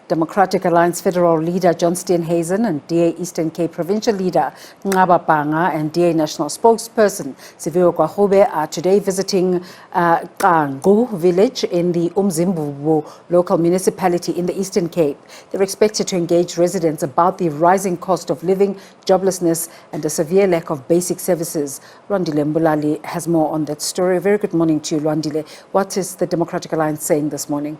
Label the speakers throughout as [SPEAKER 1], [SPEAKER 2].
[SPEAKER 1] Democratic Alliance Federal Leader John Steenhuisen and DA Eastern Cape Provincial Leader Nqaba Bhanga and DA National Spokesperson Siviwe Gwarube are today visiting Qangqu Village in the Umzimvubu local municipality in the Eastern Cape. They're expected to engage residents about the rising cost of living, joblessness and a severe lack of basic services. Lwandile Mbulali has more on that story. A very good morning to you, Lwandile. What is the Democratic Alliance saying this morning?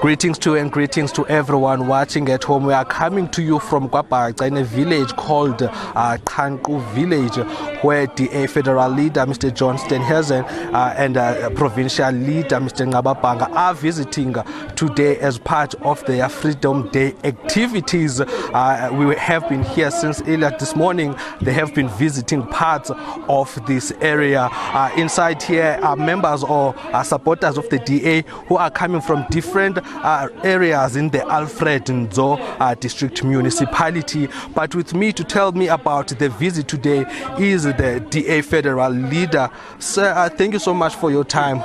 [SPEAKER 2] Greetings to you and greetings to everyone watching at home. We are coming to you from Nqaba Bhanga in a village called Qangqu Village, where DA Federal Leader Mr. John Steenhuisen and Provincial Leader Mr. Nqaba Bhanga are visiting today as part of their Freedom Day activities. We have been here since earlier this morning. They have been visiting parts of this area. Inside here are members or supporters of the DA who are coming from different areas in the Alfred Nzo district municipality. But with me to tell me about the visit today is the DA Federal Leader. Sir, thank you so much for your time.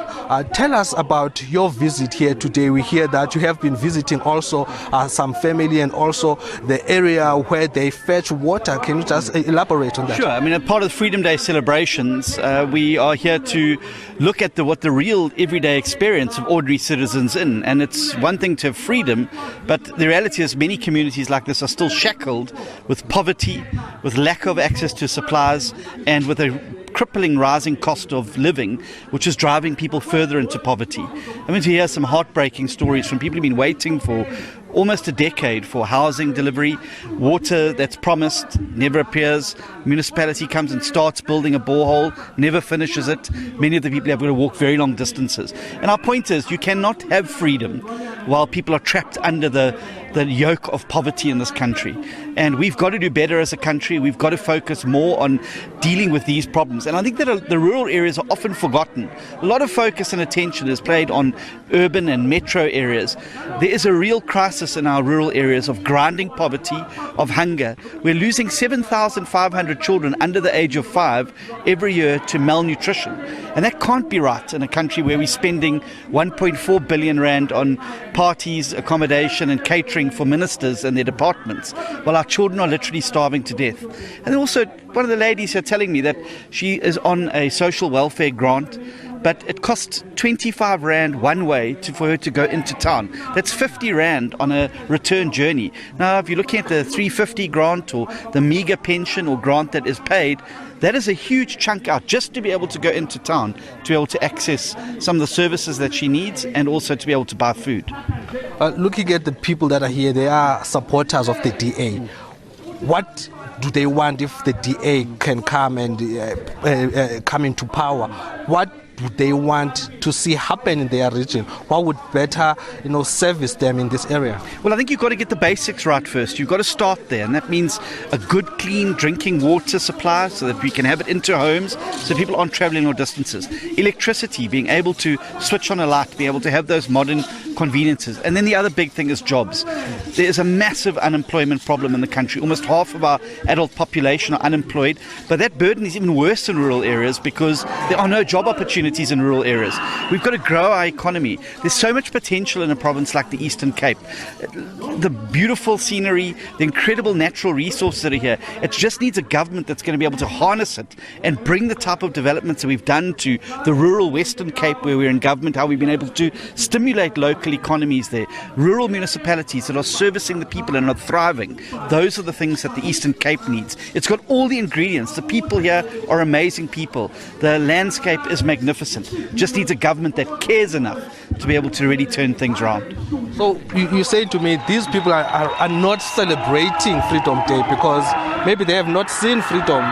[SPEAKER 2] Tell us about your visit here today. We hear that you have been visiting also some family and also the area where they fetch water. Can you just elaborate on that?
[SPEAKER 3] Sure. I mean, as part of Freedom Day celebrations, we are here to look at what the real everyday experience of ordinary citizens in. And it's one thing to have freedom, but the reality is many communities like this are still shackled with poverty, with lack of access to supplies, and with a crippling rising cost of living, which is driving people further into poverty. I mean, to hear some heartbreaking stories from people who've been waiting for almost a decade for housing delivery, water that's promised never appears, municipality comes and starts building a borehole, never finishes it. Many of the people have got to walk very long distances. And our point is, you cannot have freedom while people are trapped under the yoke of poverty in this country. And we've got to do better as a country. We've got to focus more on dealing with these problems. And I think that the rural areas are often forgotten. A lot of focus and attention is played on urban and metro areas. There is a real crisis in our rural areas of grinding poverty, of hunger. We're losing 7,500 children under the age of 5 every year to malnutrition. And that can't be right in a country where we're spending 1.4 billion rand on parties, accommodation and catering for ministers and their departments, while our children are literally starving to death. And also, one of the ladies here telling me that she is on a social welfare grant, but it costs 25 rand one way for her to go into town. That's 50 rand on a return journey. Now, if you're looking at the 350 grant or the meagre pension or grant that is paid, that is a huge chunk out just to be able to go into town, to be able to access some of the services that she needs and also to be able to buy food.
[SPEAKER 2] Looking at the people that are here, they are supporters of the DA. What do they want if the DA can come and come into power? What do they want to see happen in their region? What would better, service them in this area?
[SPEAKER 3] Well, I think you've got to get the basics right first. You've got to start there, and that means a good, clean drinking water supply so that we can have it into homes so people aren't traveling long distances. Electricity, being able to switch on a light, be able to have those modern conveniences. And then the other big thing is jobs. There is a massive unemployment problem in the country. Almost half of our adult population are unemployed, but that burden is even worse in rural areas because there are no job opportunities in rural areas. We've got to grow our economy. There's so much potential in a province like the Eastern Cape. The beautiful scenery, the incredible natural resources that are here. It just needs a government that's going to be able to harness it and bring the type of developments that we've done to the rural Western Cape where we're in government, how we've been able to stimulate local economies there. Rural municipalities that are servicing the people and are thriving. Those are the things that the Eastern Cape needs. It's got all the ingredients. The people here are amazing people. The landscape is magnificent. Just needs a government that cares enough to be able to really turn things around.
[SPEAKER 2] So you say to me these people are not celebrating Freedom Day because maybe they have not seen freedom.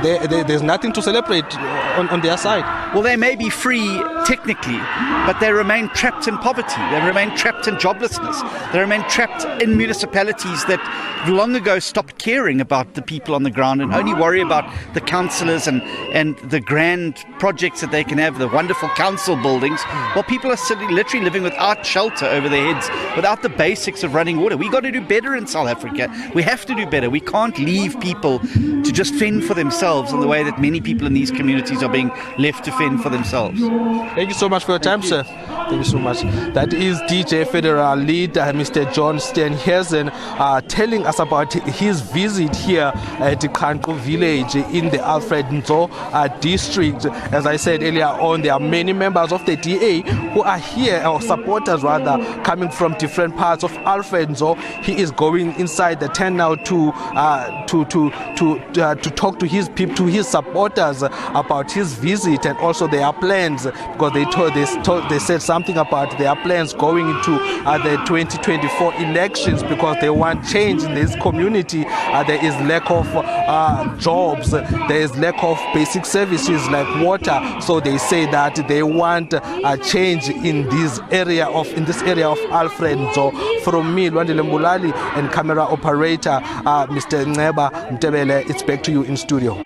[SPEAKER 2] There's nothing to celebrate on their side.
[SPEAKER 3] Well, they may be free technically, but they remain trapped in poverty. They remain trapped in joblessness. They remain trapped in municipalities that long ago stopped caring about the people on the ground and only worry about the councillors and the grand projects that they can have, the wonderful council buildings, while people are literally living without shelter over their heads without the basics of running water. We got to do better in South Africa. We have to do better. We can't leave people to just fend for themselves in the way that many people in these communities are being left to fend for themselves.
[SPEAKER 2] Thank you so much for your time, sir. Thank you so much. That is DJ Federal Leader Mr. John Steenhuisen telling us about his visit here at Qangqu Village in the Alfred Nzo district. As I said earlier on, there are many members of the DA who are here, or supporters rather, coming from different parts of Alfred Nzo. He is going inside the tent now to talk to his people, to his supporters about his visit and also their plans, because they said something about their plans going into the 2024 elections, because they want change in this community. There is lack of jobs, there is lack of basic services like water, so they say that they want a change in this area of Alfred Nzo. From me, Lwandile Mbulali, and camera operator Mr. Nqaba Mtebele, it's back to you in studio.